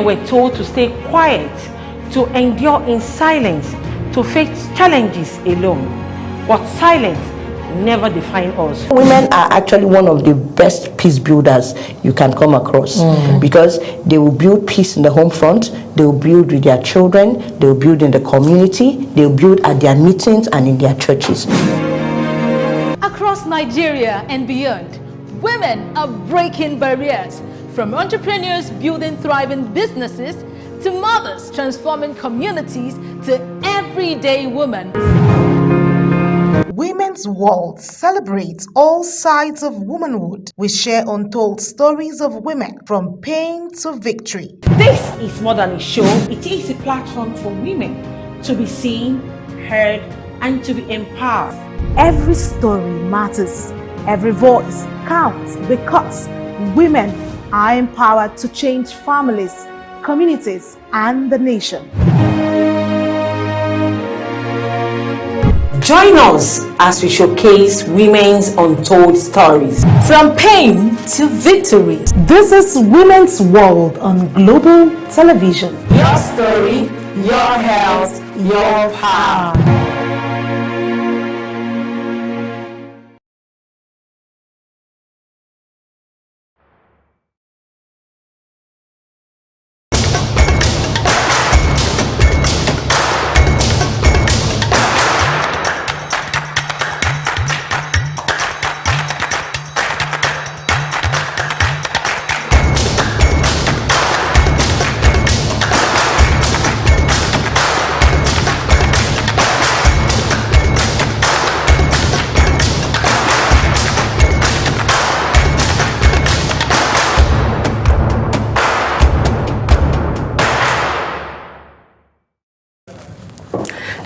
were told to stay quiet, to endure in silence, to face challenges alone. But silence never define us. Women are actually one of the best peace builders you can come across, because they will build peace in the home front, they will build with their children, they will build in the community, they will build at their meetings and in their churches. Across Nigeria and beyond, women are breaking barriers, from entrepreneurs building thriving businesses to mothers transforming communities to everyday women. Women's World celebrates all sides of womanhood. We share untold stories of women from pain to victory. This is more than a show, it is a platform for women to be seen, heard, and to be empowered. Every story matters. Every voice counts because women are empowered to change families, communities, and the nation. Join us as we showcase women's untold stories. From pain to victory. This is Women's World on Global Television. Your story, your health, your power.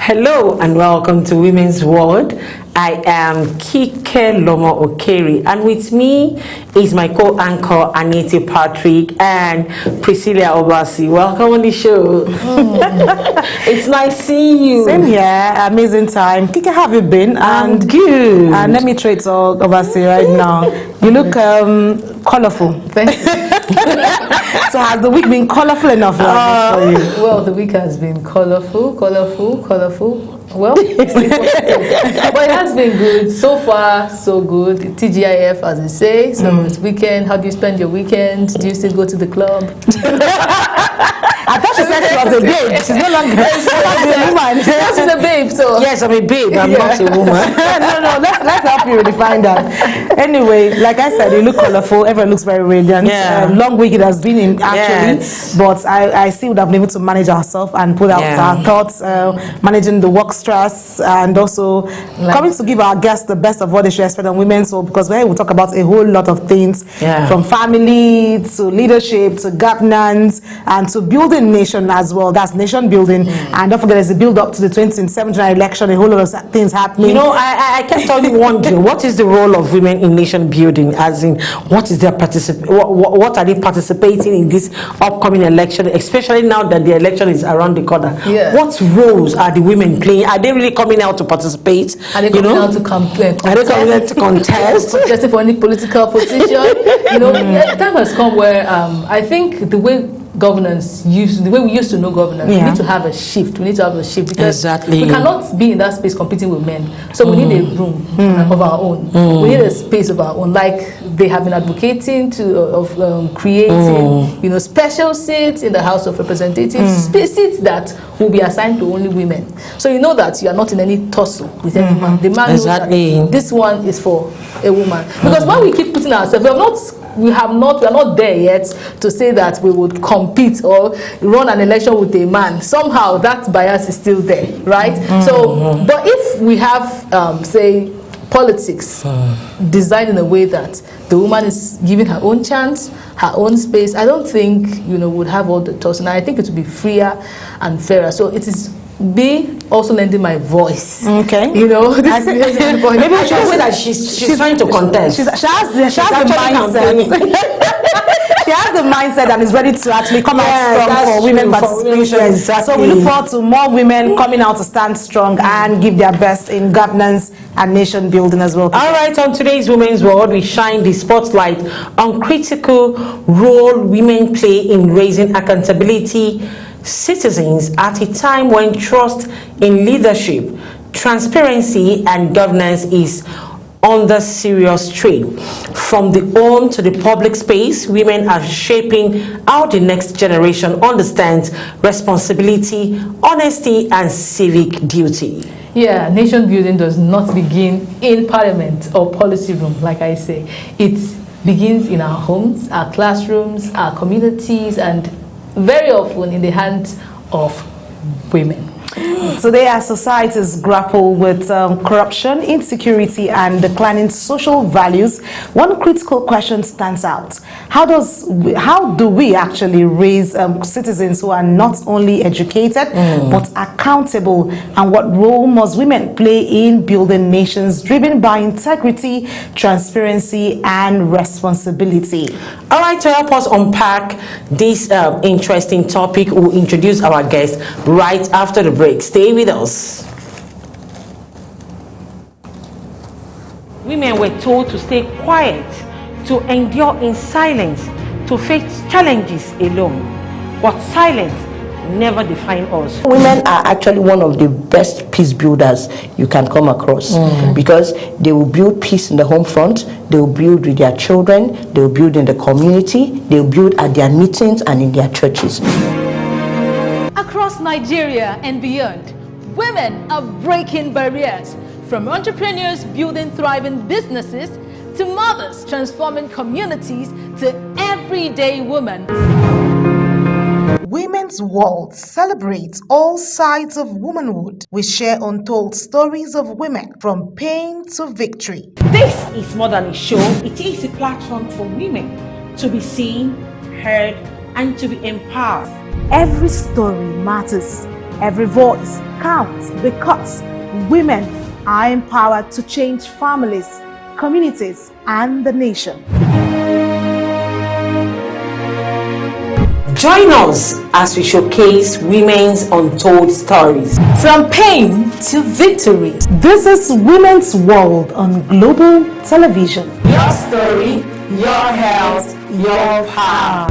Hello and welcome to Women's World. I am Kike Lomo Okeri, and with me is my co-anchor Anita Patrick and Priscilla Obasi. Welcome on the show. It's nice seeing you. Same here, amazing time. Kike, how have you been? I'm good. And let me trade to Obasi right now. You look colorful. Thank you. So has the week been colorful enough for you? Well, the week has been colorful. Well, but it has been good. So far, so good. TGIF, as they say. So it's weekend. How do you spend your weekend? Do you still go to the club? I thought she said she was a babe. She's no longer a woman. She's a babe, so. Yes, I'm a babe. I'm not a woman. no. Let's help you redefine that. Anyway, like I said, you look colorful. Everyone looks very radiant. Yeah. Long week it has been in actually, Yes. but I still would have been able to manage ourselves and put out our thoughts, managing the work stress, and also coming to give our guests the best of what they should expect on women. So because we'll talk about a whole lot of things, from family to leadership to governance and to building nation as well. That's nation building. And don't forget, there's a build up to the 2027 general election. A whole lot of things happening. You know, I kept on wondering, what is the role of women in nation building? As in, what is their what are they participating in this upcoming election, especially now that the election is around the corner? Yeah. What roles are the women playing? Are they really coming out to participate? Are they coming out to campaign? Are they coming out to contest? Contesting for any political position? You know, the time has come where I think the way governance the way we used to know governance, we need to have a shift. We need to have a shift because we cannot be in that space competing with men. So we need a room of our own. We need a space of our own, like they have been advocating creating, you know, special seats in the House of Representatives, seats that will be assigned to only women. So you know that you are not in any tussle with any man. The man knows that this one is for a woman. Because when we keep putting ourselves, we are not there yet to say that we would compete or run an election with a man. Somehow that bias is still there, right? So, but if we have, say, politics designed in a way that the woman is given her own chance, her own space, I don't think, you know, would have all the toss. And I think it would be freer and fairer. So it is also lending my voice. Okay. You know, maybe I should say that she's trying to contest. She has the mindset. she has the mindset and is ready to actually come out strong for women participation. Exactly. So we look forward to more women coming out to stand strong and give their best in governance and nation building as well. All right, on today's Women's World, we shine the spotlight on critical role women play in raising accountability citizens at a time when trust in leadership, transparency, and governance is under serious strain. From the home to the public space, women are shaping how the next generation understands responsibility, honesty, and civic duty. Yeah, nation building does not begin in parliament or policy room, like I say. It begins in our homes, our classrooms, our communities, and very often in the hands of women. Today, as societies grapple with corruption, insecurity, and declining social values, one critical question stands out. How do we actually raise citizens who are not only educated but accountable? And what role must women play in building nations driven by integrity, transparency, and responsibility? All right, to help us unpack this interesting topic, we'll introduce our guest right after the break. Stay with us. Women were told to stay quiet, to endure in silence, to face challenges alone. But silence never define us. Women are actually one of the best peace builders you can come across because they will build peace in the home front, they will build with their children, they will build in the community, they will build at their meetings and in their churches. Across Nigeria and beyond, women are breaking barriers, from entrepreneurs building thriving businesses to mothers transforming communities to everyday women. Women's World celebrates all sides of womanhood. We share untold stories of women from pain to victory. This is more than a show, it is a platform for women to be seen, heard, and to be empowered. Every story matters. Every voice counts because women are empowered to change families, communities, and the nation. Join us as we showcase women's untold stories. From pain to victory. This is Women's World on Global Television. Your story, your health, your power.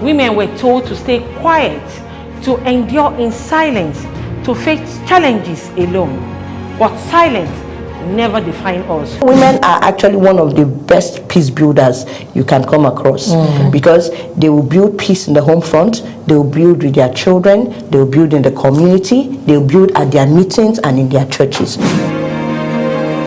Women were told to stay quiet, to endure in silence, to face challenges alone. But silence never define us. Women are actually one of the best peace builders you can come across because they will build peace in the home front, they will build with their children, they will build in the community, they will build at their meetings and in their churches.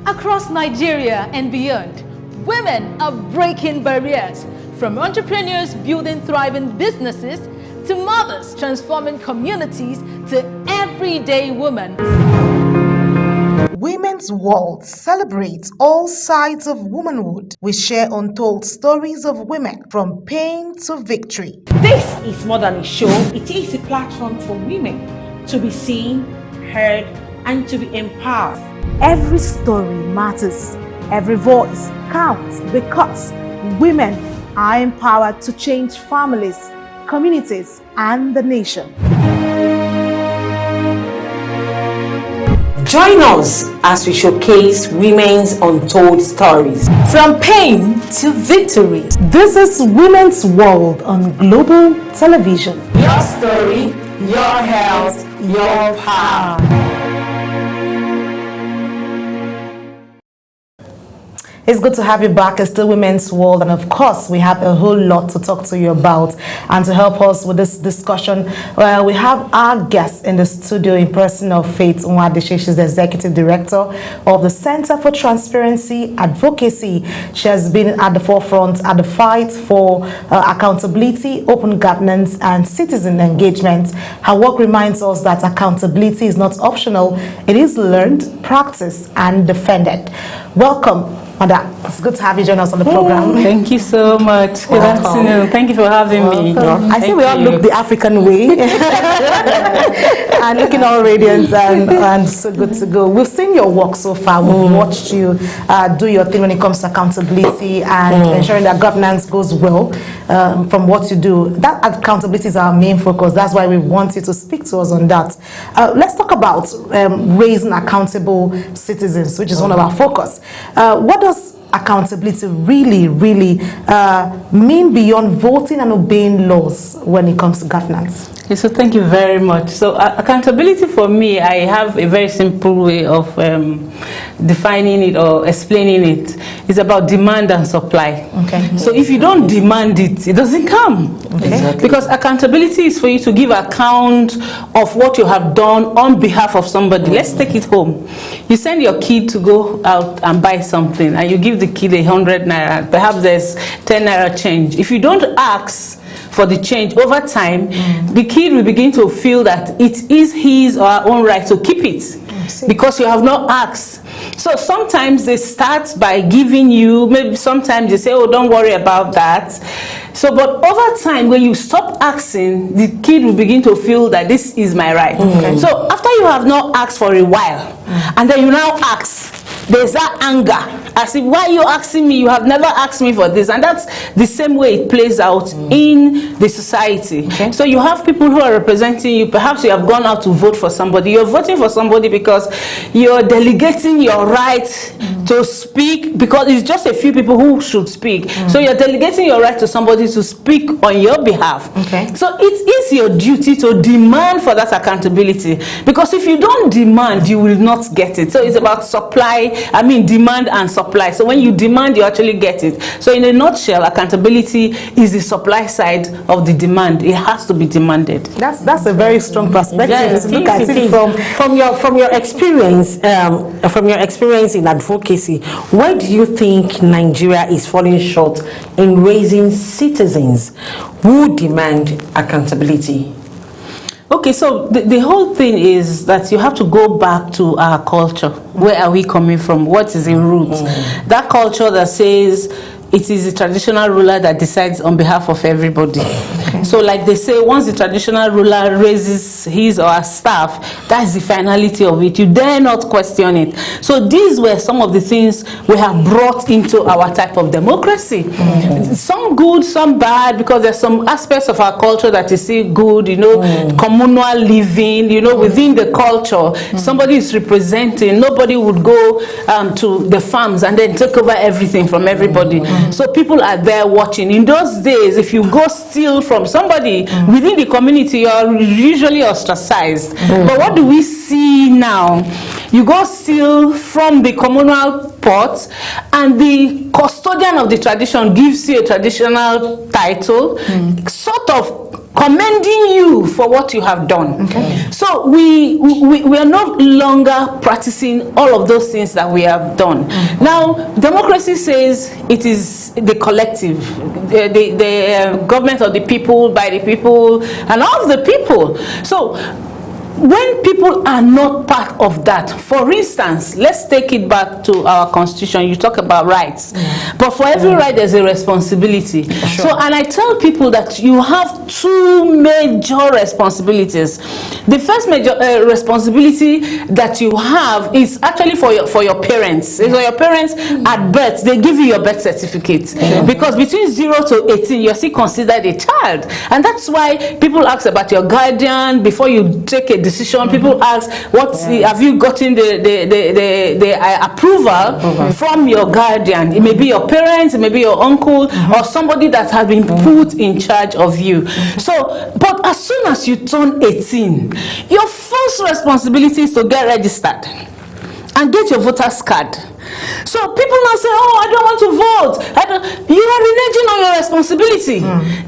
Across Nigeria and beyond, women are breaking barriers, from entrepreneurs building thriving businesses to mothers transforming communities to everyday women. Women's World celebrates all sides of womanhood. We share untold stories of women from pain to victory. This is more than a show, it is a platform for women to be seen, heard, and to be empowered. Every story matters. Every voice counts because women are empowered to change families, communities, and the nation. Join us as we showcase women's untold stories. From pain to victory. This is Women's World on Global Television. Your story, your health, your power. It's good to have you back. It's still Women's World, and of course we have a whole lot to talk to you about. And to help us with this discussion, we have our guest in the studio in person of Faith Nwadeshe. She's the Executive Director of the Center for Transparency Advocacy. She has been at the forefront at the fight for accountability, open governance, and citizen engagement. Her work reminds us that accountability is not optional. It is learned, practiced, and defended. Welcome, Mada. It's good to have you join us on the program. Thank you so much. Good afternoon. Thank you for having me. I see we all look the African way and looking all radiant and so good to go. We've seen your work so far. We've watched you do your thing when it comes to accountability and ensuring that governance goes well from what you do. That accountability is our main focus. That's why we want you to speak to us on that. Let's talk about raising accountable citizens, which is one of our focus. What does accountability really mean beyond voting and obeying laws when it comes to governance? Okay, so thank you very much. So accountability for me, I have a very simple way of defining it or explaining it. It's about demand and supply. Okay. So if you don't demand it, it doesn't come. Okay. Exactly. Because accountability is for you to give account of what you have done on behalf of somebody. Let's take it home. You send your kid to go out and buy something, and you give the kid 100 naira. Perhaps there's 10 naira change. If you don't ask for the change over time, the kid will begin to feel that it is his or her own right to keep it because you have not asked. So sometimes they start by giving you, maybe sometimes they say, oh, don't worry about that. So, but over time, when you stop asking, the kid will begin to feel that this is my right. So after you have not asked for a while, and then you now ask, there's that anger. I say, why are you asking me? You have never asked me for this. And that's the same way it plays out in the society. Okay. So you have people who are representing you. Perhaps you have gone out to vote for somebody. You're voting for somebody because you're delegating your right to speak, because it's just a few people who should speak. So you're delegating your right to somebody to speak on your behalf. Okay. So it is your duty to demand for that accountability, because if you don't demand, you will not get it. So it's about demand and supply. So when you demand, you actually get it. So in a nutshell, accountability is the supply side of the demand. It has to be demanded. That's a very strong perspective. Yes, look at it from your experience, in advocacy. Why do you think Nigeria is falling short in raising citizens who demand accountability? Okay, so the whole thing is that you have to go back to our culture. Where are we coming from? What is the root? That culture that says it is the traditional ruler that decides on behalf of everybody. So like they say, once the traditional ruler raises his or her staff, that's the finality of it. You dare not question it. So these were some of the things we have brought into our type of democracy. Some good, some bad, because there's some aspects of our culture that is still good, communal living, within the culture. Somebody is representing. Nobody would go to the farms and then take over everything from everybody. So people are there watching. In those days, if you go steal from somebody within the community, you are usually ostracized. But what do we see now? You go steal from the communal pot, and the custodian of the tradition gives you a traditional title, sort of commending you for what you have done. So we are no longer practicing all of those things that we have done. Now, democracy says it is the collective, the government of the people, by the people, and of the people. So when people are not part of that, for instance, let's take it back to our constitution. You talk about rights, but for every right there's a responsibility. So, and I tell people that you have two major responsibilities. The first major responsibility that you have is actually for your parents. So your parents at birth, they give you your birth certificate, because between 0 to 18 you're still considered a child, and that's why people ask about your guardian before you take a decision, people ask, "What have you gotten the approval from your guardian?" It may be your parents, it may be your uncle, or somebody that has been put in charge of you. So, but as soon as you turn 18, your first responsibility is to get registered and get your voter's card. So people now say, "Oh, I don't want to vote." You are reneging on your responsibility.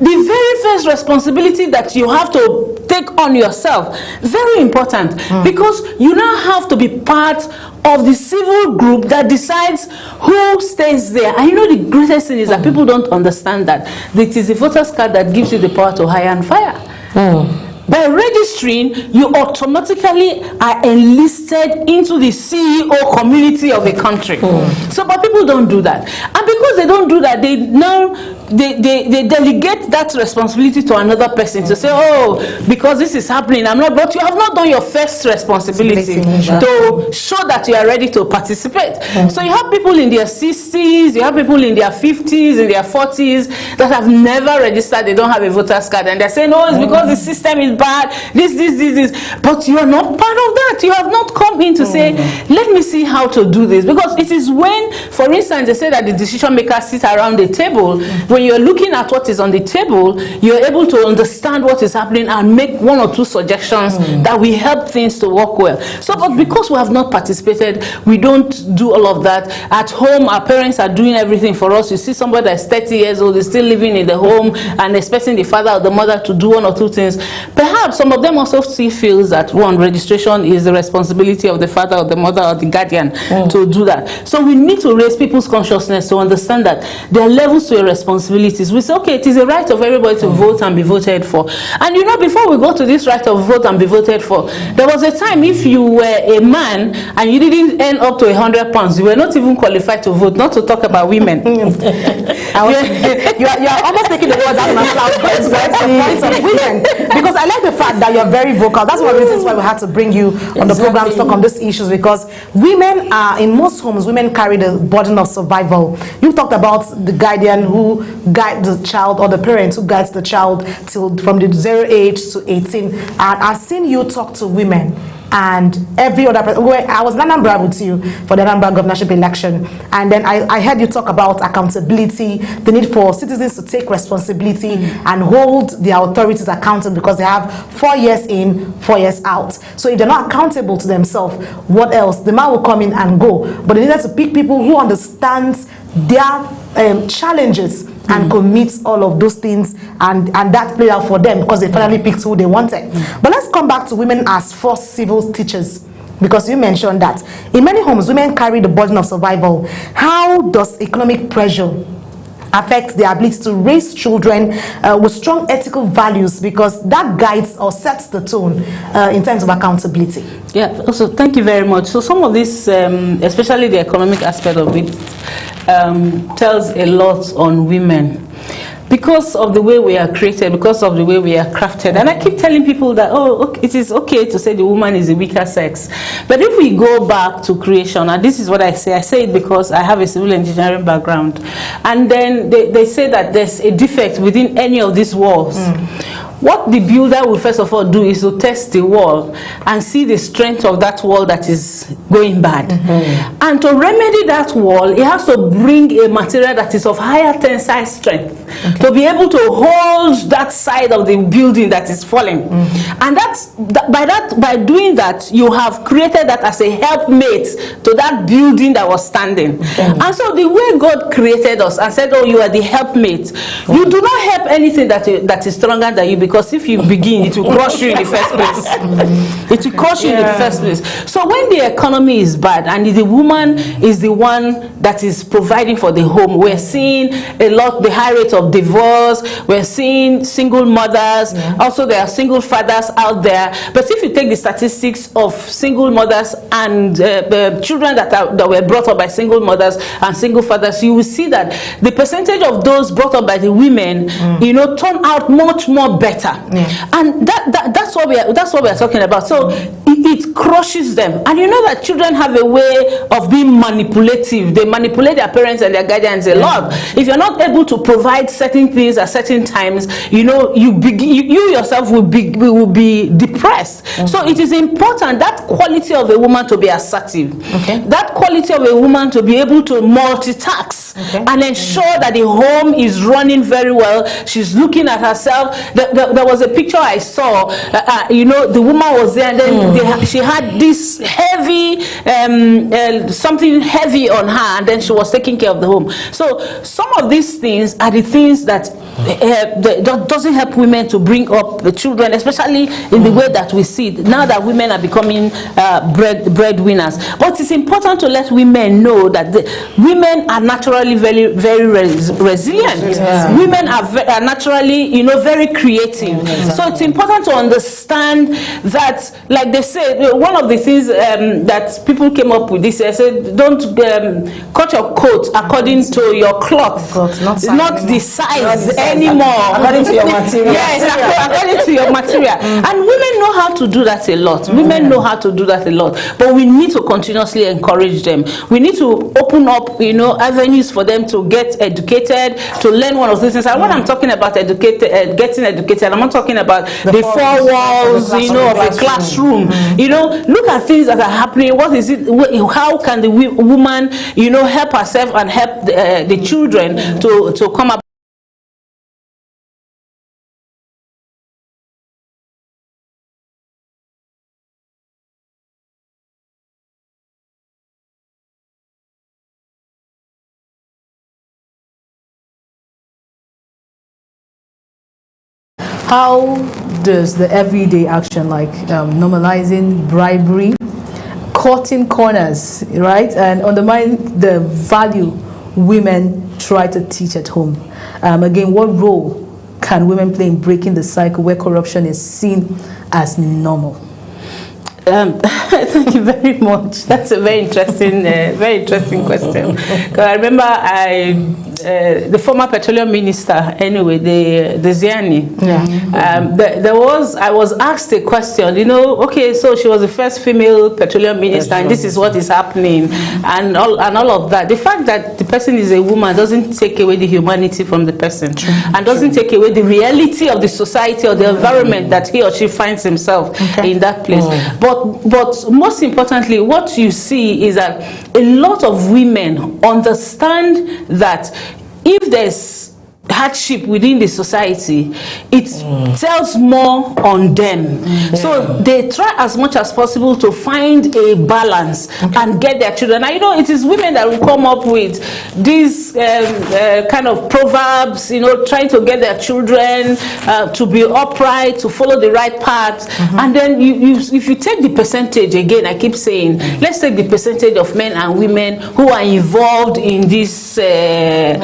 The very first responsibility that you have to take on yourself, very important, because you now have to be part of the civil group that decides who stays there. And you know the greatest thing is that people don't understand that it is the voter's card that gives you the power to hire and fire. By registering, you automatically are enlisted into the CEO community of a country. So, but people don't do that. And because they don't do that, they now they delegate that responsibility to another person to say, "Oh, because this is happening, I'm not." But you have not done your first responsibility to show that you are ready to participate. So you have people in their 60s, you have people in their 50s, in their 40s that have never registered. They don't have a voter's card, and they're saying, "No, it's because the system is bad. This." But you are not part of that. You have not come in to say, "Let me see how to do this." Because it is when, for instance, they say that the decision makers sit around the table. When you're looking at what is on the table, you're able to understand what is happening and make one or two suggestions that will help things to work well. So, but because we have not participated, we don't do all of that. At home, our parents are doing everything for us. You see somebody that's 30 years old is still living in the home and expecting the father or the mother to do one or two things. Perhaps some of them also still feels that one, registration is the responsibility of the father or the mother or the guardian to do that. So we need to raise people's consciousness to understand that there are levels to a responsibility. We say, okay, it is a right of everybody to vote and be voted for. And you know, before we go to this right of vote and be voted for, there was a time if you were a man and you didn't earn up to £100, you were not even qualified to vote, not to talk about women. You are almost taking the words out of my mouth, but it's the points of women. Because I like the fact that you're very vocal. That's one of the reasons why we had to bring you on the program to talk on these issues, because women are, in most homes, women carry the burden of survival. You talked about the guardian who guides the child, or the parents who guides the child till from the 0 age to 18. And I've seen you talk to women and every other person. I was in Anambra with you for the Anambra governorship election, and then I heard you talk about accountability, the need for citizens to take responsibility and hold their authorities accountable, because they have 4 years in, 4 years out. So if they're not accountable to themselves, what else? The man will come in and go. But they needed to pick people who understands their challenges and commits all of those things, and that played out for them because they finally picked who they wanted. But let's come back to women as first civil teachers, because you mentioned that in many homes women carry the burden of survival. How does economic pressure affect the ability to raise children with strong ethical values, because that guides or sets the tone in terms of accountability? Yeah, also thank you very much. So some of this, especially the economic aspect of it, tells a lot on women, because of the way we are created, because of the way we are crafted. And I keep telling people that, oh, okay, it is okay to say the woman is the weaker sex. But if we go back to creation, and this is what I say it because I have a civil engineering background, and then they say that there's a defect within any of these walls. What the builder will first of all do is to test the wall and see the strength of that wall that is going bad. And to remedy that wall, it has to bring a material that is of higher tensile strength to be able to hold that side of the building that is falling. And by doing that, you have created that as a helpmate to that building that was standing. And so the way God created us and said, oh, you are the helpmate, you do not help anything that is stronger than you, because if you begin, it will crush you in the first place. It will crush you in the first place. So when the economy is bad and the woman is the one that is providing for the home, we're seeing a lot, the high rate of divorce, we're seeing single mothers, also there are single fathers out there. But if you take the statistics of single mothers and children that were brought up by single mothers and single fathers, you will see that the percentage of those brought up by the women, turn out much more better. And that's what we are talking about. So it crushes them. And you know that children have a way of being manipulative. They manipulate their parents and their guardians a lot. If you're not able to provide certain things at certain times, you know, you yourself will be depressed. So it is important, that quality of a woman to be assertive, that quality of a woman to be able to multitask and ensure that the home is running very well. She's looking at herself. There was a picture I saw, you know, the woman was there, and then she had this heavy, something heavy on her, and then she was taking care of the home. So some of these things are the things that doesn't help women to bring up the children, especially in the way that we see it now that women are becoming breadwinners. But it's important to let women know that women are naturally very, very resilient. Women are naturally, you know, very creative. So it's important to understand that, like they say, one of the things that people came up with this, I said, don't cut your coat according to your cloth, not the size anymore. According to your material. Yes, according to your material. And women know how to do that a lot. Women know how to do that a lot. But we need to continuously encourage them. We need to open up, you know, avenues for them to get educated, to learn one of these things. And when I'm talking about getting educated, I'm not talking about the four walls, you know, of a classroom. You know, look at things that are happening. What is it? How can the woman, you know, help herself and help the children to come up? How does the everyday action, like normalizing bribery, cutting corners, right, and undermining the value women try to teach at home? Again, what role can women play in breaking the cycle where corruption is seen as normal? Thank you very much. That's a very interesting question. Because I remember the former petroleum minister, anyway, the Ziani. I was asked a question. You know, okay, so she was the first female petroleum minister, and this is what is happening, and all of that. The fact that the person is a woman doesn't take away the humanity from the person, and doesn't take away the reality of the society or the environment that he or she finds himself in that place. But most importantly, what you see is that a lot of women understand that if there's hardship within the society, it tells more on them. So they try as much as possible to find a balance and get their children. Now, you know, it is women that will come up with these kind of proverbs, you know, trying to get their children to be upright, to follow the right path. And then if you take the percentage, again, I keep saying, let's take the percentage of men and women who are involved in these things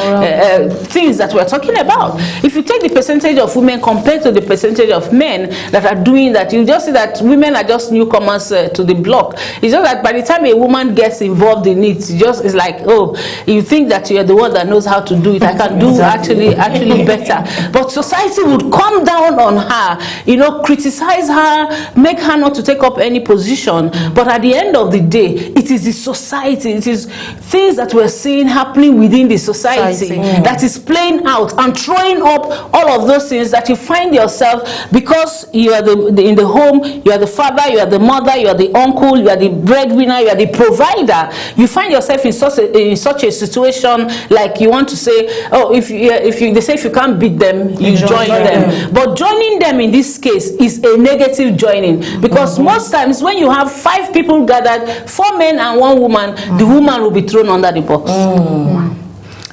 that we're talking about. If you take the percentage of women compared to the percentage of men that are doing that, you just see that women are just newcomers to the block. It's just that by the time a woman gets involved in it, it's like, oh, you think that you're the one that knows how to do it. I can do actually better. But society would come down on her, you know, criticize her, make her not to take up any position. But at the end of the day, it is the society, it is things that we're seeing happening within the society that is playing out and throwing up all of those things that you find yourself, because you are in the home, you are the father, you are the mother, you are the uncle, you are the breadwinner, you are the provider. You find yourself in such a situation, like you want to say, oh, if they say if you can't beat them, you join them. But joining them in this case is a negative joining, because most times when you have 5 people gathered, 4 men and 1 woman, the woman will be thrown under the box.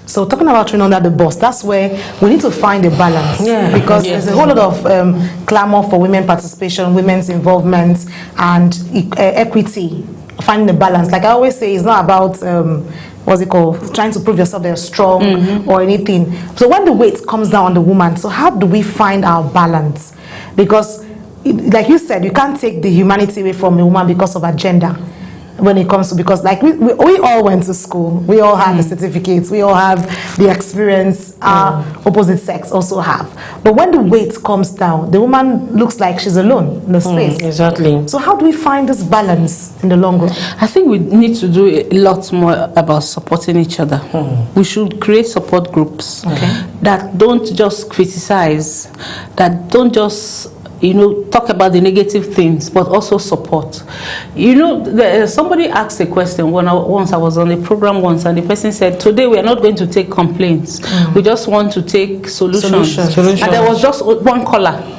So talking about thrown under the bus, that's where we need to find a balance, because there's a whole lot of clamor for women participation, women's involvement, and equity. Finding the balance, like I always say, it's not about what's it called, trying to prove yourself they're strong or anything. So when the weight comes down on the woman, so how do we find our balance? Because like you said, you can't take the humanity away from a woman because of her gender. when it comes to, because like we all went to school, we all have the certificates, we all have the experience, our opposite sex also have. But when the weight comes down, the woman looks like she's alone in the space. Exactly. So how do we find this balance in the long run? I think we need to do a lot more about supporting each other. We should create support groups that don't just criticize, that don't just talk about the negative things, but also support. Somebody asked a question once I was on a program once, and the person said, today we are not going to take complaints. We just want to take solutions. And there was just one caller.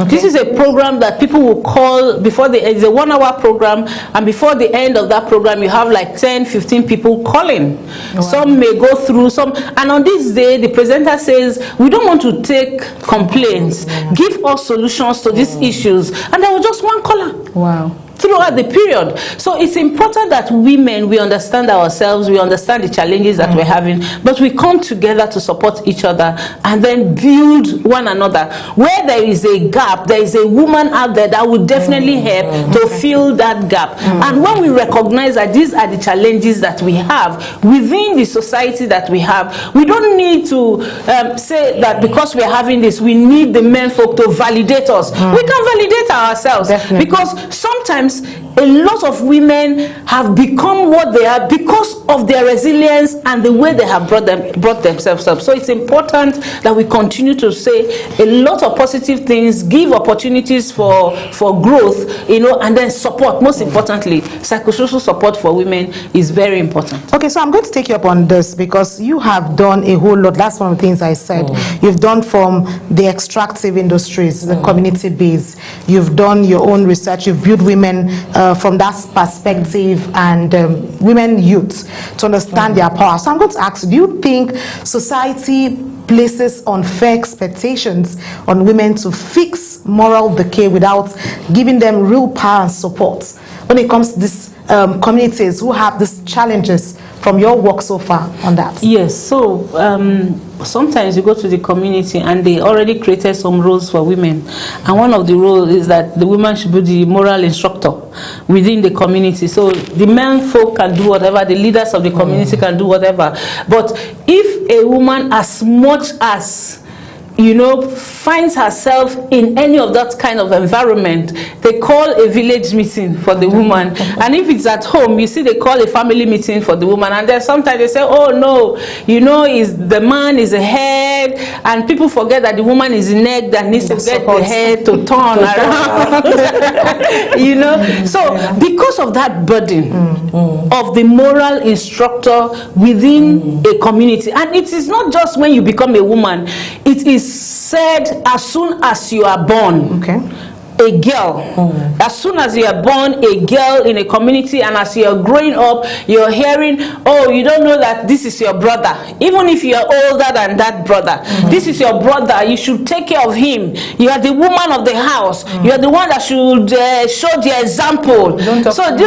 This is a program that people will call before it's a 1 hour program, and before the end of that program you have like 10-15 people calling. Some may go through some, and on this day the presenter says, we don't want to take complaints, give us solutions to these issues, and there was just one caller. Wow. Throughout the period. So it's important that women, we understand ourselves, we understand the challenges that we're having, but we come together to support each other and then build one another. Where there is a gap, there is a woman out there that will definitely help to fill that gap. And when we recognize that these are the challenges that we have within the society that we have, we don't need to say that because we're having this, we need the men folk to validate us. We can validate ourselves. Definitely. Because sometimes a lot of women have become what they are because of their resilience and the way they have brought themselves up. So it's important that we continue to say a lot of positive things, give opportunities for growth, and then support. Most importantly, psychosocial support for women is very important. Okay, so I'm going to take you up on this because you have done a whole lot. That's one of the things I said. You've done from the extractive industries, the community base. You've done your own research. You've built women from that perspective, and women youth to understand their power. So I'm going to ask you, do you think society places unfair expectations on women to fix moral decay without giving them real power and support when it comes to these communities who have these challenges, from your work so far on that? Yes, so sometimes you go to the community and they already created some roles for women, and one of the roles is that the woman should be the moral instructor within the community. So the men folk can do whatever, the leaders of the community can do whatever. But if a woman, as much as finds herself in any of that kind of environment, they call a village meeting for the woman. And if it's at home, you see they call a family meeting for the woman. And then sometimes they say, oh no, the man is a head, and people forget that the woman is the neck that needs to get the head to turn around. So because of that burden of the moral instructor within a community, and it is not just when you become a woman, it is said as soon as you are born. A girl, as soon as you are born a girl in a community, and as you are growing up, you're hearing, oh, you don't know that this is your brother, even if you are older than that brother. This is your brother, you should take care of him. You are the woman of the house. You are the one that should show the example. So the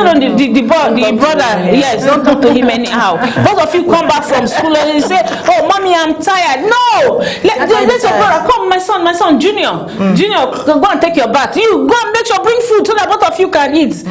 brother, yes, don't talk to him anyhow. Both of you come back from school and you say, oh mommy, I'm tired. No, let your brother come. My son, Junior, go and take your bath. You go and make sure, bring food so that both of you can eat.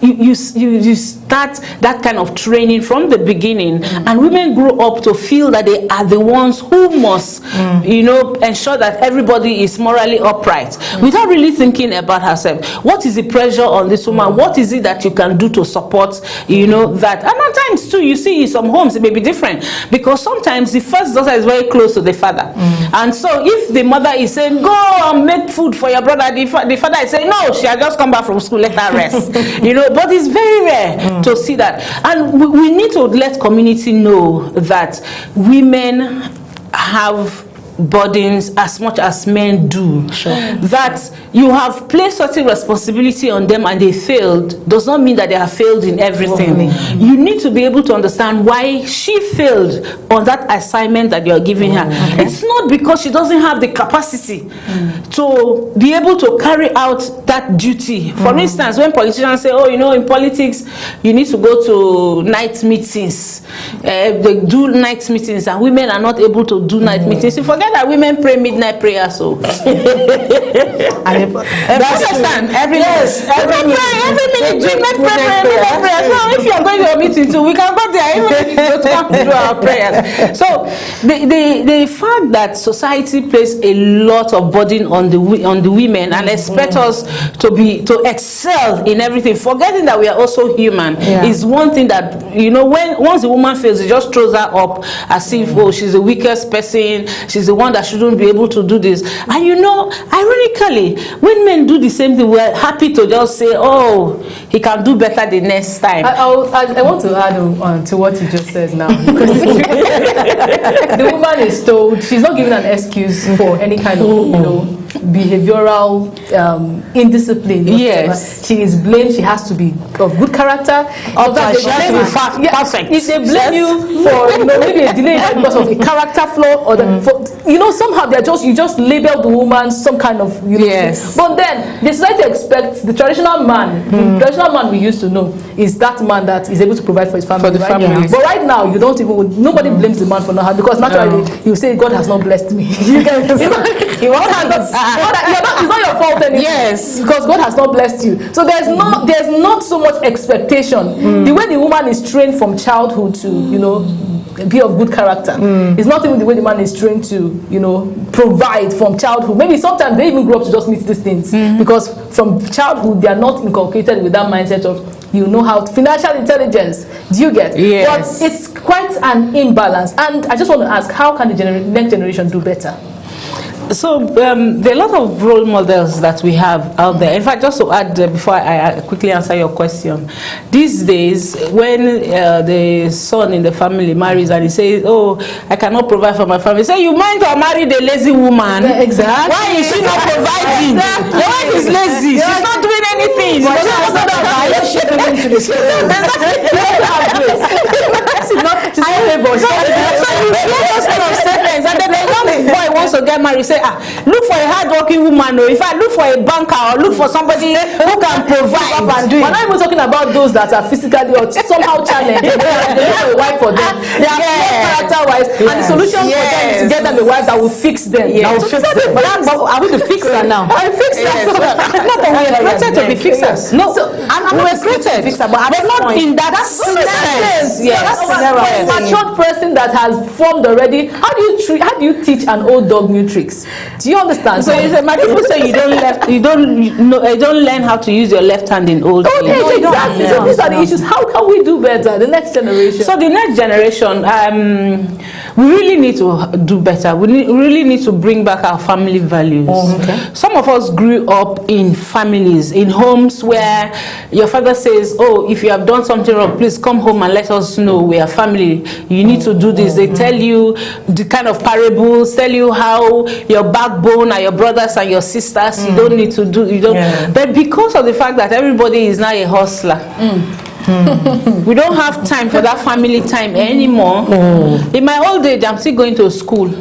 You start that kind of training from the beginning, and women grow up to feel that they are the ones who must ensure that everybody is morally upright, without really thinking about herself. What is the pressure on this woman? What is it that you can do to support that? And at times too, you see in some homes it may be different, because sometimes the first daughter is very close to the father, and so if the mother is saying go and make food for your brother, the father is saying no, she has just come back from school, let her rest. But it's very rare to see that, and we need to let community know that women have burdens as much as men do. That you have placed certain responsibility on them and they failed does not mean that they have failed in everything. You need to be able to understand why she failed on that assignment that you're giving her. It's not because she doesn't have the capacity to be able to carry out that duty. For instance, when politicians say, oh, in politics you need to go to night meetings, they do night meetings, and women are not able to do night meetings. You forget that women pray midnight prayer, so understand every minute women prayer. So if you are going to a meeting too, we can go there even if you don't come to do our prayers. So the fact that society places a lot of burden on the women and expect us to excel in everything, forgetting that we are also human, is one thing that, you know, once the woman fails, it just throws her up as if, oh, she's the weakest person, she's the one that shouldn't be able to do this. And you know, ironically, when men do the same thing, we're happy to just say, oh, he can do better the next time. I want to add on to what you just said now. The woman is told, she's not given an excuse for any kind of, you know, behavioral indiscipline. Yes. She is blamed, she has to be of good character. She has to be perfect. If they blame you for, you know, maybe a delay because of a character flaw, or you know, somehow you just label the woman some kind of, you know. Yes. But then the society expects the traditional man, the traditional man we used to know is that man that is able to provide for his family. For the family. Yeah. But right now, you don't even, nobody blames the man for not having, because naturally you say God has not blessed me. You get it? It's not your fault anymore. Yes. Because God has not blessed you. So there's not so much expectation. The way the woman is trained from childhood to, you know, be of good character. It's not even the way the man is trained to, you know, provide from childhood. Maybe sometimes they even grow up to just meet these things because from childhood they are not inculcated with that mindset of, you know, how financial intelligence. Do you get? Yes. But it's quite an imbalance. And I just want to ask, how can the next generation do better? So there are a lot of role models that we have out there. In fact, just to add before I quickly answer your question, these days when the son in the family marries and he says, "Oh, I cannot provide for my family," say, "You mind to marry the lazy woman? Exactly. Why is she not providing? The wife is lazy. She's not doing anything. And then the young boy wants to get married, say, look for a hard-working woman, or in fact, look for a banker, or look for somebody who can provide. We're not even talking about those that are physically or somehow challenged. They have a wife for them. They are character-wise, and the solution for them is to get them a wife that will fix them. That will fix them. But are we the fixer now? I fix them. No, but we are created to be fixers. No, and we were created, but not in that sense. Yes. A matured person that has formed already. How do you teach an old dog new tricks? Do you understand? So my people say you don't learn how to use your left hand in old age. No, exactly. So these are the issues. How can we do better? The next generation. So the next generation, we really need to do better. We really need to bring back our family values. Some of us grew up in families, in homes where your father says, "Oh, if you have done something wrong, please come home and let us know. We are family. You need to do this." They tell you the kind of parables, tell you how your backbone are your brothers and your sisters. You don't need to do. You don't. But because of the fact that everybody is now a hustler. We don't have time for that family time anymore. In my old age, I'm still going to school.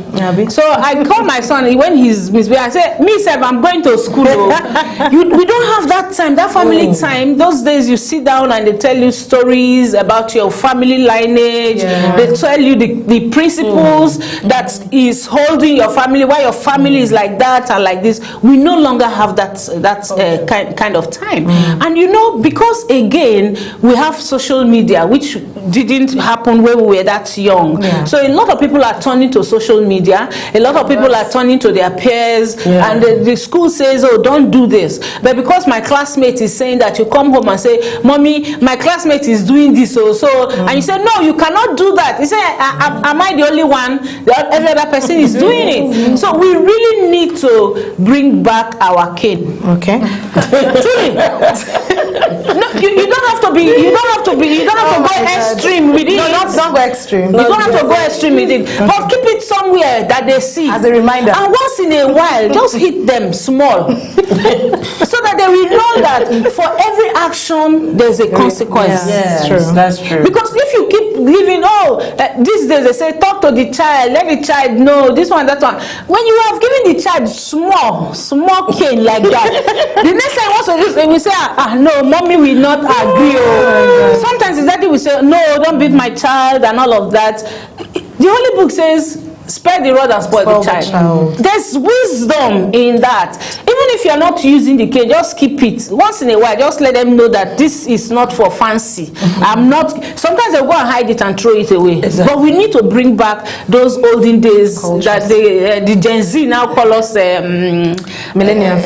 So I call my son when he's misbehaving. I say, "Me, Seb, I'm going to school." We don't have that time, that family time. Those days you sit down and they tell you stories about your family lineage. They tell you the principles that is holding your family, why your family is like that and like this. We no longer have that kind of time. And you know, because again, we have social media, which didn't happen when we were that young. So a lot of people are turning to social media. A lot of people are turning to their peers, and the school says, "Oh, don't do this." But because my classmate is saying that, you come home and say, "Mommy, my classmate is doing this," and you say, "No, you cannot do that." You say, "Am I the only one? Every other person is doing it." So we really need to bring back our kin. Okay. Truly. No, you don't have to go extreme with it. No, don't go extreme. You don't have to go extreme with it. But keep it somewhere that they see. As a reminder. And once in a while, just hit them small. So that they will know that for every action, there's a consequence. Yes, That's true. Because if you keep giving, these days they say, talk to the child, let the child know, this one, that one. When you have given the child small cane like that, the next time once they will say, no, mommy will not agree. Sometimes exactly we say, no, don't beat my child and all of that. The Holy Book says, spare the rod and spoil the child. There's wisdom in that. Even if you're not using the cane, just keep it. Once in a while, just let them know that this is not for fancy. I'm not. Sometimes they go and hide it and throw it away. Exactly. But we need to bring back those olden days that the Gen Z now call us millennials.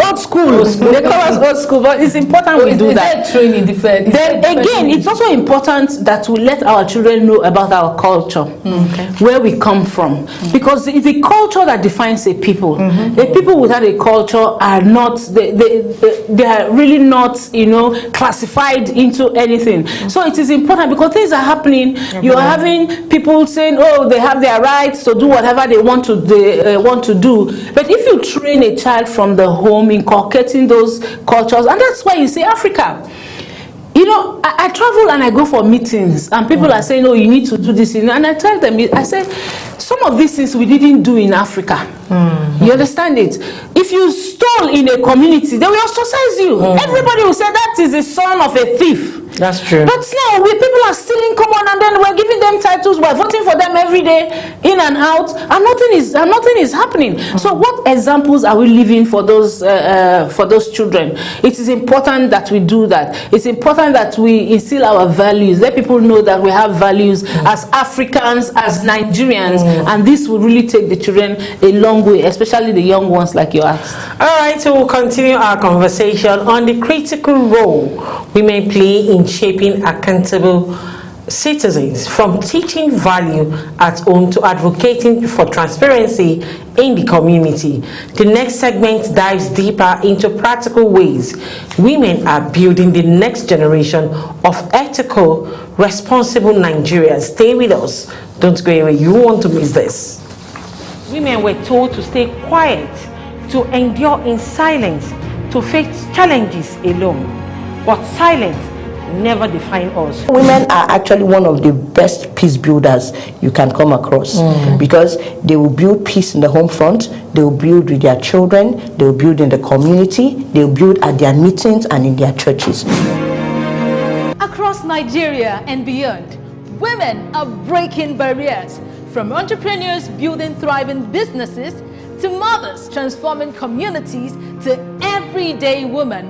Old school. They call us old school, but it's important we do that. Training different. Then again, it's also important that we let our children know about our culture, where we come from, because it's the culture that defines a people. The people without a culture are not, they are really not, classified into anything. So it is important because things are happening. You are having people saying, oh, they have their rights to do whatever they want to do. But if you train a child from the home, inculcating those cultures, and that's why you see Africa. I travel and I go for meetings, and people are saying, oh, you need to do this. And I tell them, I said, some of these things we didn't do in Africa. You understand it? If you stole in a community, they will ostracize you. Everybody will say that is the son of a thief. That's true. But now people are stealing, come on, and then we're giving them titles, we're voting for them every day, in and out, and nothing is happening. So what examples are we leaving for those children? It is important that we do that. It's important that we instill our values. Let people know that we have values as Africans, as Nigerians, and this will really take the children a long way, especially the young ones like you asked. All right, so we'll continue our conversation on the critical role women play in shaping accountable citizens, from teaching value at home to advocating for transparency in the community. The next segment dives deeper into practical ways women are building the next generation of ethical, responsible Nigerians. Stay with us. Don't go away. You won't want to miss this. Women were told to stay quiet, to endure in silence, to face challenges alone. But silence never define us. Women are actually one of the best peace builders you can come across, because they will build peace in the home front, they will build with their children, they will build in the community, they will build at their meetings and in their churches. Across Nigeria and beyond, women are breaking barriers, from entrepreneurs building thriving businesses to mothers transforming communities to everyday women.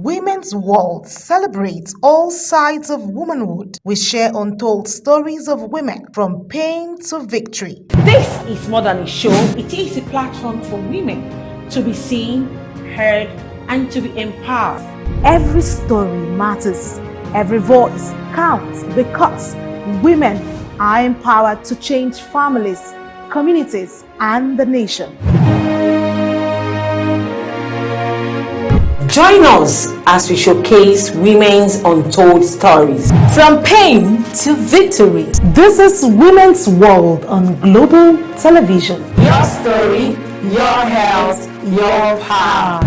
Women's World celebrates all sides of womanhood. We share untold stories of women from pain to victory. This is more than a show. It is a platform for women to be seen, heard, and to be empowered. Every story matters. Every voice counts, because women are empowered to change families, communities, and the nation. Join us as we showcase women's untold stories. From pain to victory. This is Women's World on Global Television. Your story, your health, your power.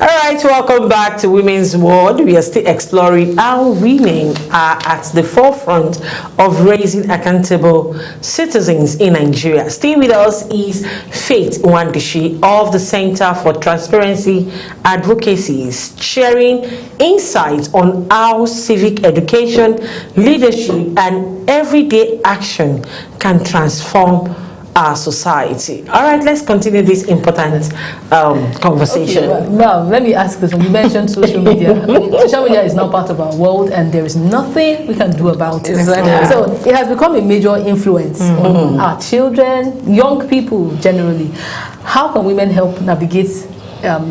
All right, welcome back to Women's World. We are still exploring how women are at the forefront of raising accountable citizens in Nigeria. Staying with us is Faith Nwandishi of the Center for Transparency Advocacy, sharing insights on how civic education, leadership, and everyday action can transform our society. All right, let's continue this important conversation. Okay, now, let me ask this. You mentioned social media. Social media is now part of our world, and there is nothing we can do about it. Exactly. So it has become a major influence on our children, young people generally. How can women help navigate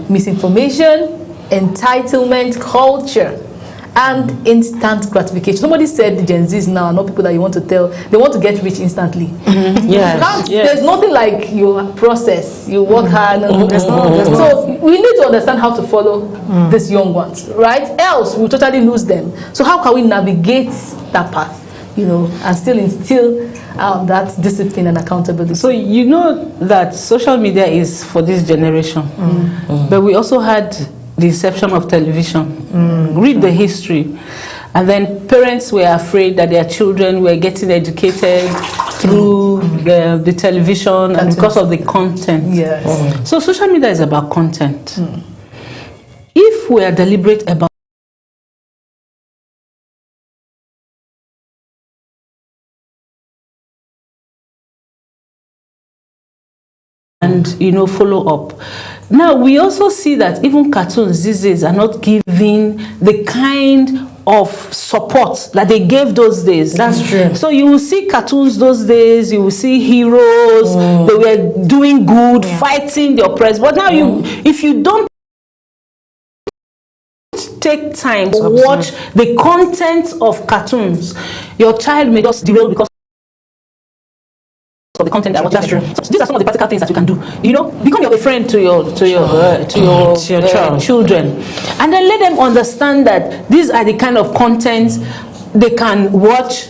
misinformation, entitlement culture, and instant gratification? Somebody said the Gen Zs now are not people that you want to tell. They want to get rich instantly. Yes. There's nothing like you process, you work hard. So we need to understand how to follow these young ones, right? Else we'll totally lose them. So how can we navigate that path, and still instill that discipline and accountability? So you know that social media is for this generation, but we also had the inception of television. Read the history. And then parents were afraid that their children were getting educated through the television and because of the content. Yes. So social media is about content. If we are deliberate about and follow up. Now we also see that even cartoons these days are not giving the kind of support that they gave those days. That's true. So you will see cartoons those days, you will see heroes, they were doing good, fighting the oppressed. But now if you don't take time to watch the content of cartoons, your child may just derail because of the content that that's true. So these are some of the practical things that you can do. Become a friend to your children, and then let them understand that these are the kind of content they can watch,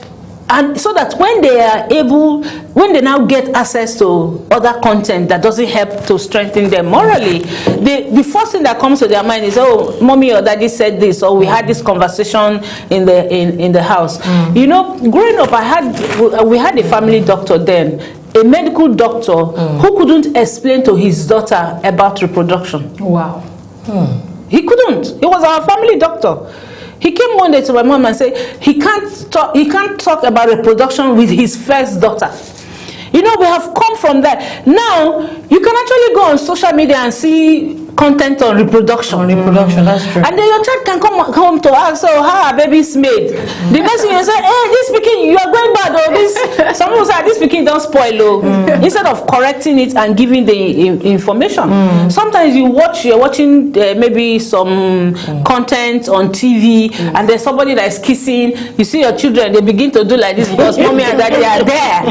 and so that when they now get access to other content that doesn't help to strengthen them morally, the first thing that comes to their mind is, oh, mommy or daddy said this, or we had this conversation in the house. Growing up, we had a family doctor then, a medical doctor who couldn't explain to his daughter about reproduction. Wow. He couldn't. He was our family doctor. He came one day to my mom and said he can't talk about reproduction with his first daughter. We have come from that. Now you can actually go on social media and see content on reproduction. That's true. And then your child can come home to ask, so how are babies made? The next thing you say, hey, this speaking, you are going bad, or this. Some people say, this speaking don't spoil, instead of correcting it and giving the information. Sometimes you're watching maybe some content on TV, and there's somebody that is kissing. You see your children, they begin to do like this because mommy and daddy are there.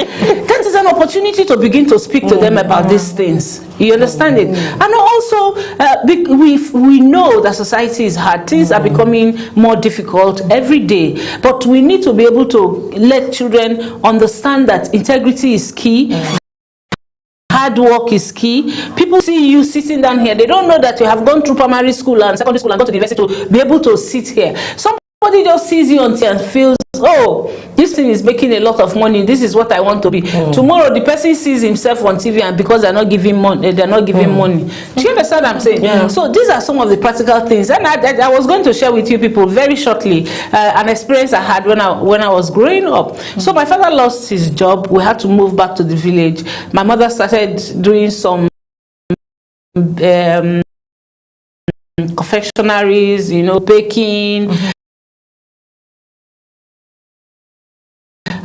That is an opportunity to begin to speak to them about these things. You understand it? And also, we know that society is hard. Things are becoming more difficult every day. But we need to be able to let children understand that integrity is key. Hard work is key. People see you sitting down here. They don't know that you have gone through primary school and secondary school and gone to the university to be able to sit here. Somebody just sees you on TV and feels, oh, this thing is making a lot of money. This is what I want to be. Tomorrow, the person sees himself on TV, and because they're not giving money, Do you understand what I'm saying? Yeah. So these are some of the practical things. And I was going to share with you people very shortly an experience I had when I was growing up. So my father lost his job. We had to move back to the village. My mother started doing some confectionaries, baking.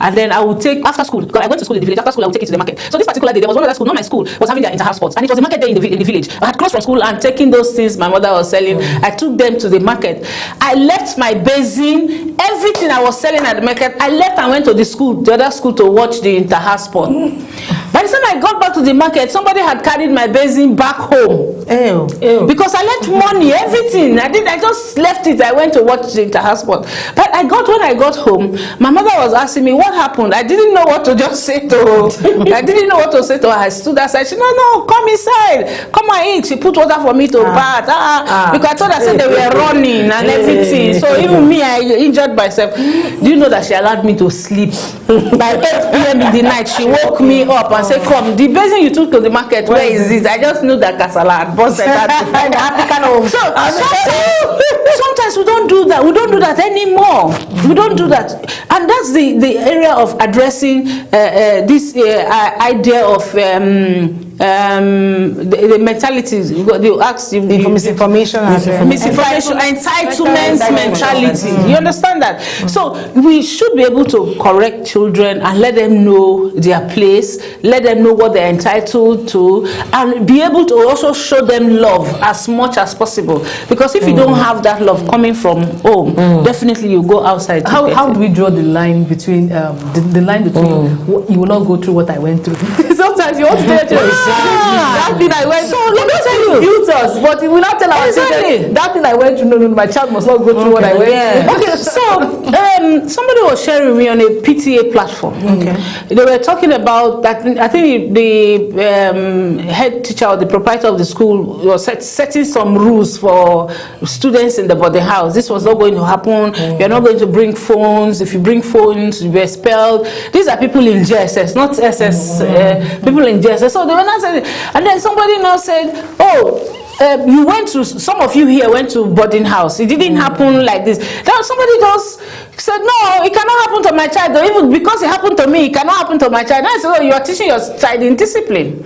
And then I would take, after school, because I went to school in the village, after school I would take it to the market. So this particular day, there was one other school, not my school, was having their inter-house sports. And it was the market day in the village. I had crossed from school and taking those things my mother was selling. I took them to the market. I left my basin, everything I was selling at the market, I left and went to the other school to watch the inter-house sport. By the time I got back to the market, somebody had carried my basin back home. Ew. Because I left money, everything. I just left it. I went to watch the inter-house sport. But when I got home, my mother was asking me, what happened? I didn't know what to just say to her. I didn't know what to say to her. I stood outside. She said, no, come inside. Come and eat. She put water for me to bath. Because I told her, said they were running and everything. So even me, I injured myself. Do you know that she allowed me to sleep? By 8 p.m. in the night, she woke me up and said, come, the basin you took to the market, where is it? I just knew that Kasala had busted that. Sometimes we don't do that. We don't do that anymore. We don't do that. And that's the area of addressing this idea of the mentalities. You ask misinformation, entitlement mentality. You understand that? So we should be able to correct children and let them know their place, let them know what they're entitled to, and be able to also show them love as much as possible. Because if you don't have that love coming from home, definitely you go outside. How do we draw the line between you will not go through what I went through? Sometimes you want to tell That thing I went. So let me tell you, built us, but we will not tell our children. That thing I went through. No, my child must not go through what I went through. Okay, so somebody was sharing with me on a PTA platform. Okay, they were talking about that. I think the head teacher or the proprietor of the school was setting some rules for students in the boarding house. This was not going to happen. You're not going to bring phones. If you bring phones, you'll be expelled. These are people in JSS, not SS. People in JSS. So they were not saying, and then somebody now said, "Oh, you went to, some of you here went to boarding house. It didn't happen like this." Then somebody just said, "No, it cannot happen to my child. Or even because it happened to me, it cannot happen to my child." And I said, "Oh, you are teaching your child indiscipline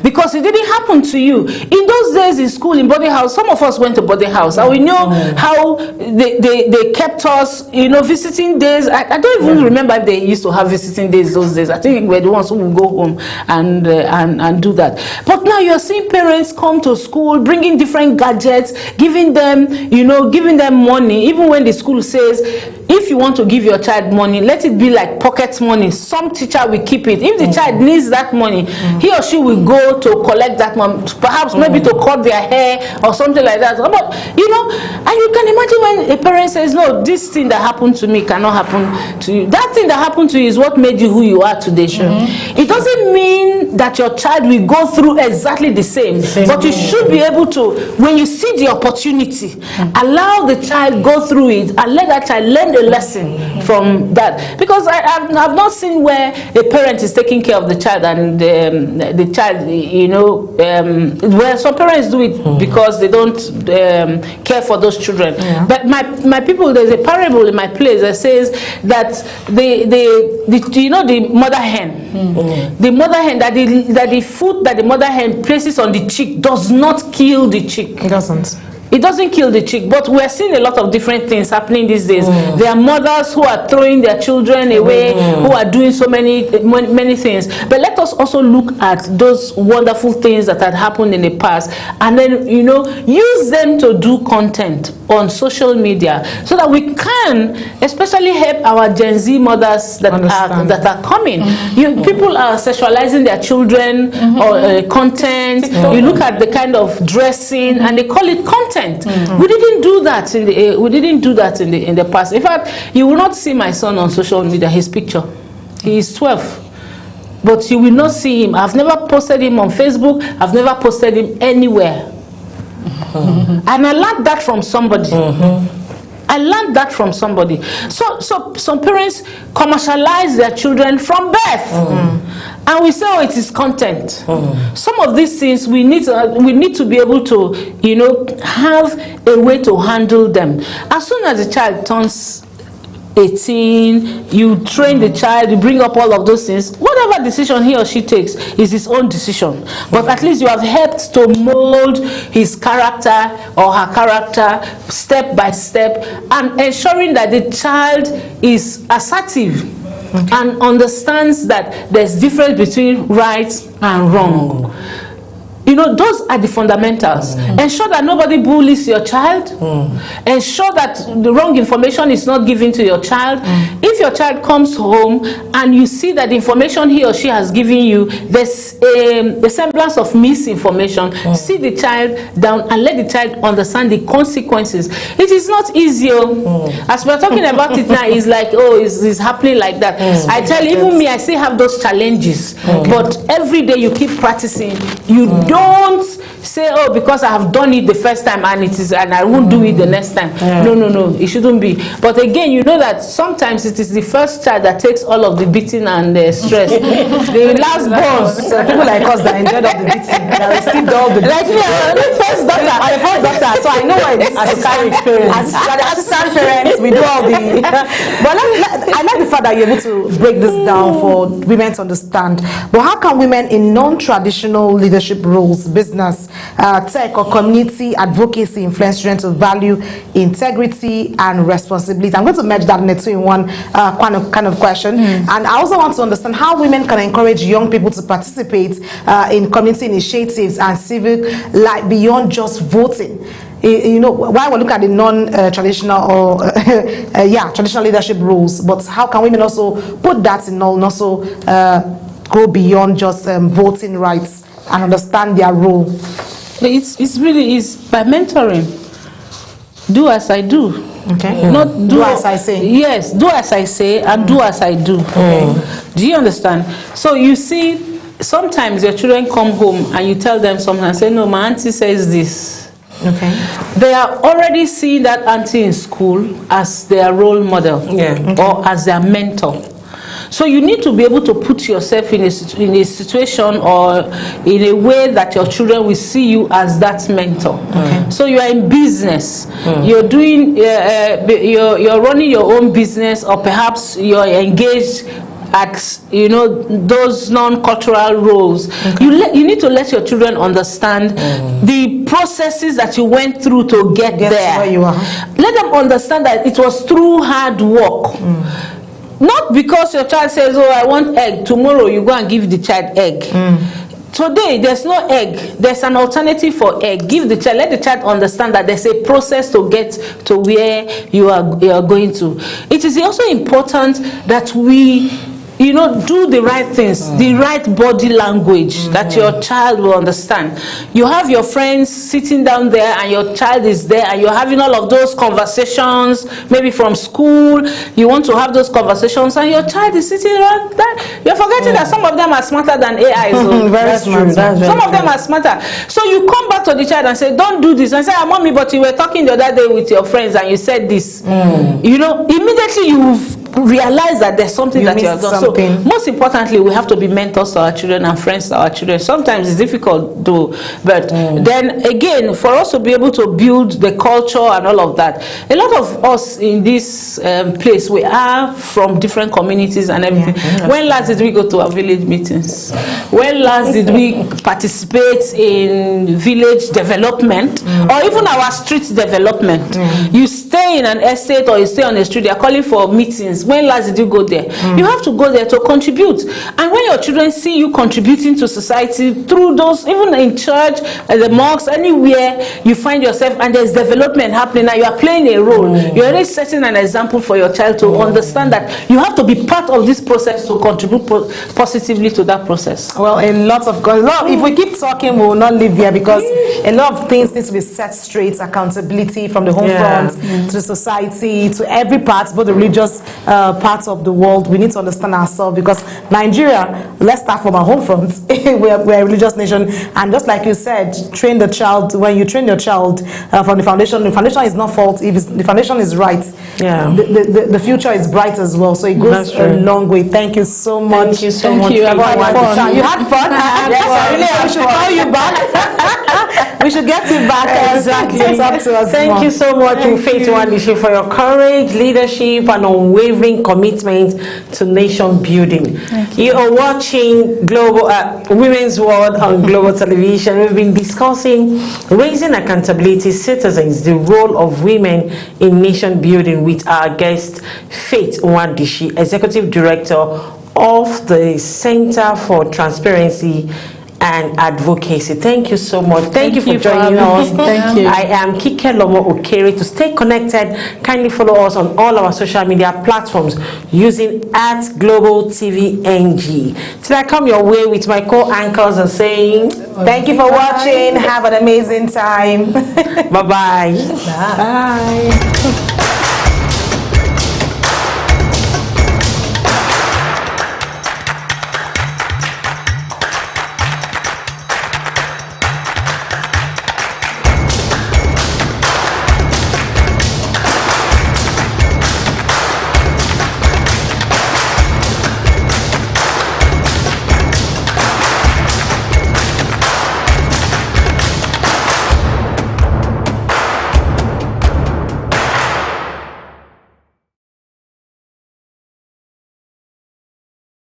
because it didn't happen to you." In those days in school, in boarding house, some of us went to boarding house, and we know how they kept us, you know, visiting days. I don't even remember if they used to have visiting days those days. I think we're the ones who would go home and do that. But now you're seeing parents come to school, bringing different gadgets, giving them, you know, giving them money. Even when the school says, if you want to give your child money, let it be like pocket money. Some teacher will keep it. If the child needs that money, he or she will go to collect that money, perhaps maybe to cut their hair or something like that. But you know, and you can imagine when a parent says, "No, this thing that happened to me cannot happen to you." That thing that happened to you is what made you who you are today. It doesn't mean that your child will go through exactly the same, but you should be able to, when you see the opportunity, allow the child go through it and let that child learn a lesson from that. Because I've not seen where a parent is taking care of the child and the child, you know, where some parents do it because they don't care for those children. But my people, there's a parable in my place that says that the you know, the mother hen, the mother hen, that the food that the mother hen places on the chick does not kill the chick. It doesn't. It doesn't kill the chick, but we're seeing a lot of different things happening these days. There are mothers who are throwing their children away, who are doing so many things. But let us also look at those wonderful things that had happened in the past, and then, you know, use them to do content on social media so that we can especially help our Gen Z mothers that are coming. People are sexualizing their children or content. You look at the kind of dressing and they call it content. We didn't do that in the past. In fact, you will not see my son on social media, his picture. He is 12. But you will not see him. I've never posted him on Facebook. I've never posted him anywhere. And I learned that from somebody. I learned that from somebody. So some parents commercialize their children from birth. And we say, "Oh, it is content." Some of these things we need to be able to, you know, have a way to handle them. As soon as the child turns 18, you train the child, you bring up all of those things. Whatever decision he or she takes is his own decision. But at least you have helped to mold his character or her character step by step, and ensuring that the child is assertive and understands that there's difference between right and wrong. You know, those are the fundamentals. Ensure that nobody bullies your child. Ensure that the wrong information is not given to your child. If your child comes home and you see that the information he or she has given you, there's a semblance of misinformation, sit the child down and let the child understand the consequences. It is not easy. As we're talking about it now, it's like, oh, it's happening like that. I tell you, even me, I still have those challenges. But every day you keep practicing. You don't say, "Oh, because I have done it the first time and I won't do it the next time." No, it shouldn't be. But again, you know that sometimes it is the first child that takes all of the beating and the stress. The last born, So people like us that enjoyed all the beating, that received all the beating. like me, I'm the first daughter. I'm the first daughter, so I know what it is to carry experience. As the assistant parents, we do all the. But I like the fact that you're able to break this down for women to understand. But how can women in non-traditional leadership roles, business, tech, or community advocacy influence children to value integrity and responsibility? I'm going to merge that in a two-in-one kind of question. And I also want to understand how women can encourage young people to participate in community initiatives and civic life beyond just voting. You know, why we look at the non-traditional or traditional leadership roles, but how can women also put that in all and also go beyond just voting rights and understand their role? It's really by mentoring. Do as I do. Okay. Not do as I say. Yes, do as I say and do as I do. Do you understand? So you see, sometimes your children come home and you tell them something and say, no, my auntie says this. Okay. They are already seeing that auntie in school as their role model, or as their mentor. So you need to be able to put yourself in a situation or in a way that your children will see you as that mentor. So you are in business, you're doing, you're running your own business, or perhaps you're engaged at, you know, those non-cultural roles. You need to let your children understand the processes that you went through to get there. Where you are. Let them understand that it was through hard work. Not because your child says, oh, I want egg, tomorrow you go and give the child egg. Today there's no egg, there's an alternative for egg. Give the child, let the child understand that there's a process to get to where you are going to. It is also important that we, you know, do the right things, the right body language that your child will understand. You have your friends sitting down there and your child is there and you're having all of those conversations, maybe from school. You want to have those conversations and your child is sitting around that. You're forgetting that some of them are smarter than AI. So Very smart. some of them are smarter. So you come back to the child and say, don't do this. And say, ah, mommy, but you were talking the other day with your friends and you said this. You know, immediately you've realize that there's something that you have done. So most importantly, we have to be mentors to our children and friends to our children. Sometimes it's difficult though, but then again, for us to be able to build the culture and all of that, a lot of us in this place, we are from different communities and everything. When last did we go to our village meetings? When last did we participate in village development or even our street development? You stay in an estate or you stay on the street, they're calling for meetings. When last did you go there? You have to go there to contribute. And when your children see you contributing to society through those, even in church, at the mosques, anywhere you find yourself and there's development happening and you are playing a role, you're already setting an example for your child to understand that you have to be part of this process to contribute positively to that process. Well, if we keep talking, we will not live here because a lot of things need to be set straight. Accountability from the home front to the society, to every part, both the religious parts of the world. We need to understand ourselves because Nigeria, let's start from our home front. we're a religious nation, and just like you said, train the child. When you train your child from the foundation is not fault. If the foundation is right, the future is bright as well. So it goes a long way. Thank you so much. Thank you so much. You had fun. You had fun. We should call you back. We should get you back. Exactly. To talk to us Thank more. you so much, Faith Wandishi, for your courage, leadership, and unwavering commitment to nation building. You are watching Global Women's World on Global Television. We've been discussing raising accountability citizens, the role of women in nation building, with our guest Faith Wandishi, Executive Director of the Center for Transparency and Advocacy. Thank you so much. Thank you for joining us. Thank you. I am Kike Lomo Okere. To stay connected, kindly follow us on all our social media platforms using @GlobalTVNG. Till I come your way with my co-anchors and saying Thank you for watching. Have an amazing time. bye-bye. Bye.